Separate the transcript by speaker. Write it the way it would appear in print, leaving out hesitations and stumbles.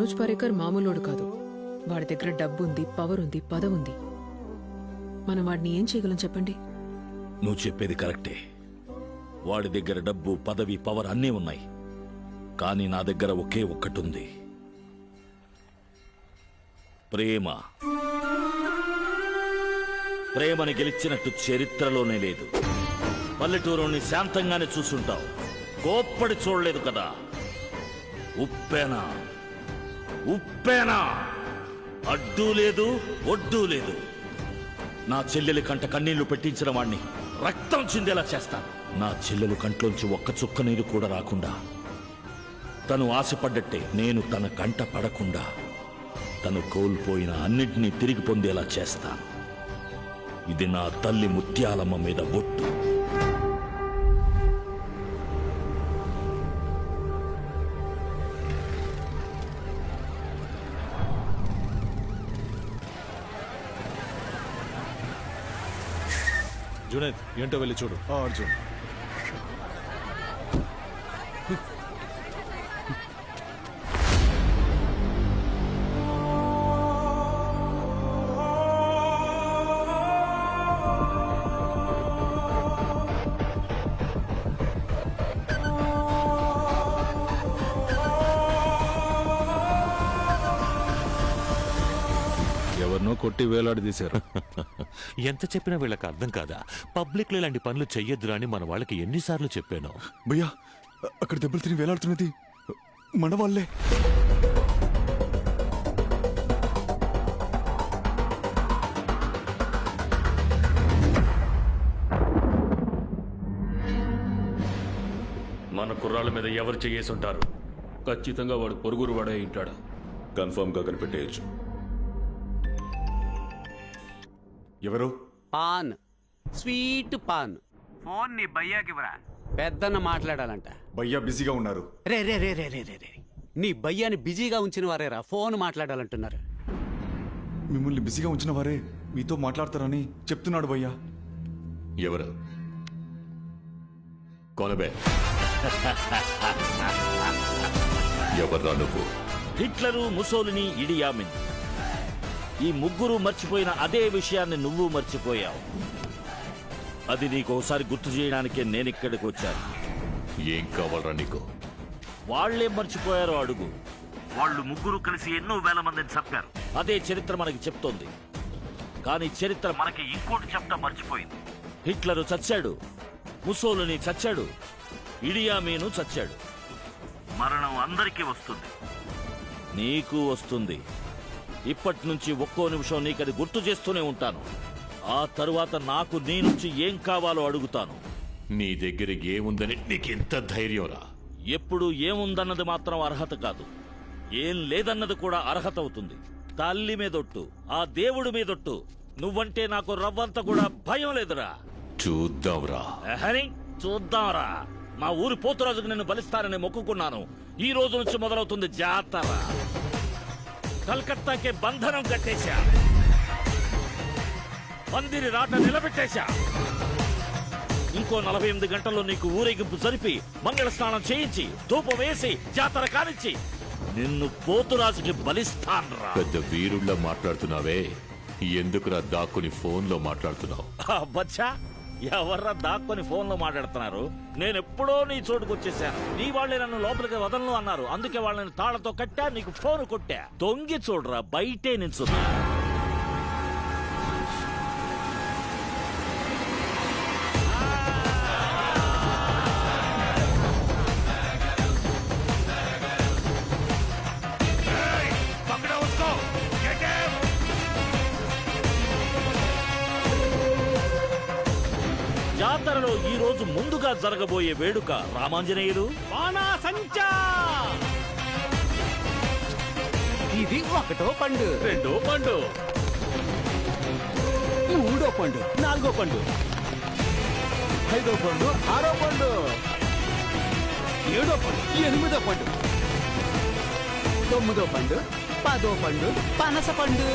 Speaker 1: మనోజ్ పారేకర్ మామూలోడు కాదు. వాడి దగ్గర డబ్బుంది, పవర్ ఉంది, పదవుంది. మనం వాడిని ఏం చేయగలం చెప్పండి?
Speaker 2: నువ్వు చెప్పేది కరెక్టే. వాడి దగ్గర డబ్బు, పదవి, పవర్ అన్నీ ఉన్నాయి. కానీ నా దగ్గర ఒకే ఒక్కటుంది, ప్రేమ. ప్రేమని గెలిచినట్టు చరిత్రలోనే లేదు. పల్లెటూరుని శాంతంగానే చూసుంటావు, కోప్పడి చూడలేదు కదా. ఉప్పేనా ఉప్పేనా, అడ్డు లేదు, ఒడ్డు లేదు. నా చెల్లెలి కంట కన్నీళ్లు పెట్టించిన వాణ్ణి రక్తం చిందేలా చేస్తాను. నా చెల్లెలు కంట్లోంచి ఒక్క చుక్క నీరు కూడా రాకుండా, తను ఆశపడ్డట్టే నేను తన కంట పడకుండా, తను కోల్పోయిన అన్నింటినీ తిరిగి పొందేలా చేస్తాను. ఇది నా తల్లి ముత్యాలమ్మ మీద ఒట్టు.
Speaker 3: జునేద్, ఏంటో వెళ్ళి చూడు.
Speaker 4: అర్జున్,
Speaker 3: ఎవరినో కొట్టి వేలాడదీశారు.
Speaker 5: ఎంత చెప్పినా వీళ్ళకి అర్థం కాదా? పబ్లిక్ లో ఇలాంటి పనులు చెయ్యొద్దురా అని మన వాళ్ళకి ఎన్నిసార్లు చెప్పాను.
Speaker 4: భయ్యా అక్కడ దెబ్బలు తిని వేలాడుతున్నది మన వాళ్ళే.
Speaker 6: మన కుర్రాళ్ళ మీద ఎవరు చేసి ఉంటారు? ఖచ్చితంగా వాడు పొరుగురు వాడే ఉంటాడు.
Speaker 7: కన్ఫర్మ్ గా కనిపెట్టేయచ్చు. ఎవరు?
Speaker 8: Pan, sweet pan.
Speaker 9: ఫోన్ నీ భయ్యాకివ్వరా.
Speaker 8: పెద్దన్న మాట్లాడాలంట.
Speaker 4: భయ్యా బిజీగా ఉన్నారు.
Speaker 8: రే రే రే రే రే రే రే నీ భయ్యాని బిజీగా ఉంచిన వారేరా ఫోన్ మాట్లాడాలంటున్నారు.
Speaker 4: మిమ్మల్ని బిజీగా ఉంచిన వారే మీతో మాట్లాడతారని చెప్తున్నాడు భయ్యా.
Speaker 5: ఎవరు? కొనబే. ఎవర్రా నువ్వు?
Speaker 2: హిట్లరు, ముసోలిని, ఇడియామిన్, ఈ ముగ్గురు మర్చిపోయిన అదే విషయాన్ని నువ్వు మర్చిపోయావు. అది నీకు ఒకసారి గుర్తు చేయడానికే నేనిక్కడికి వచ్చాను.
Speaker 5: ఏం కావాలరా నీకు?
Speaker 2: వాళ్లే మర్చిపోయారో అడుగు. వాళ్ళు ముగ్గురు కలిసి ఎన్నో వేల మందిని చంపారు. అదే చరిత్ర మనకి చెప్తోంది. కానీ చరిత్ర మనకి ఇంకోటి చెప్పడం మర్చిపోయింది. హిట్లరు చచ్చాడు, ముసోలిని చచ్చాడు, ఇడియామీను చచ్చాడు. మరణం అందరికీ వస్తుంది, నీకు వస్తుంది. ఇప్పటి నుంచి ఒక్కో నిమిషం నీకది గుర్తు చేస్తూనే ఉంటాను. ఆ తరువాత నాకు నీ నుంచి ఏం కావాలో అడుగుతాను.
Speaker 5: నీ దగ్గర ఏముందని నీకెంత ధైర్యంరా?
Speaker 2: ఎప్పుడు ఏముందన్నది మాత్రం అర్హత కాదు, ఏం లేదన్నది కూడా అర్హత అవుతుంది. తల్లి మీదొట్టు, ఆ దేవుడి మీదొట్టు, నువ్వంటే నాకు రవ్వంత కూడా భయం లేదురా.
Speaker 5: చూద్దాంరా.
Speaker 2: చూద్దాంరా. మా ఊరి పోతురాజుకు నిన్ను బలిస్తానని మొక్కుకున్నాను. ఈ రోజు నుంచి మొదలవుతుంది జాతర. కలకత్తాకే బంధనం కట్టేశా, పందిరి రాట నిలబెట్టేశా. ఇంకో 48 గంటల్లో నీకు ఊరేగింపు జరిపి, మంగళ స్నానం చేయించి, ధూపం వేసి, జాతర కానిచ్చి నిన్ను పోతురాజుకి బలిస్తాన్రా.
Speaker 5: పెద్ద వీరుళ్ళ మాట్లాడుతున్నావే, ఎందుకురా దాక్కుని ఫోన్లో మాట్లాడుతున్నావు?
Speaker 2: బచ్చా, ఎవర్రా దాక్కుని ఫోన్లో మాట్లాడుతున్నారు? నేనెప్పుడో నీ చోటుకొచ్చేసాను. నీ వాళ్ళే నన్ను లోపలికి వదలను అన్నారు. అందుకే వాళ్ళని తాళ్లతో కట్టా, నీకు ఫోన్ కొట్టా. తొంగి చూడరా, బయటే నిల్చున్నా. జాతరలో ఈ రోజు ముందుగా జరగబోయే వేడుక రామాంజనేయులు బాణాసంచా.
Speaker 8: ఇది ఒకటో పండు,
Speaker 2: రెండో పండు,
Speaker 8: మూడో పండు,
Speaker 2: నాలుగో పండు,
Speaker 8: ఐదో పండు, ఆరో పండు, ఏడో పండు, ఎనిమిదో పండు, తొమ్మిదో పండు, పదో పండు, పనస పండు.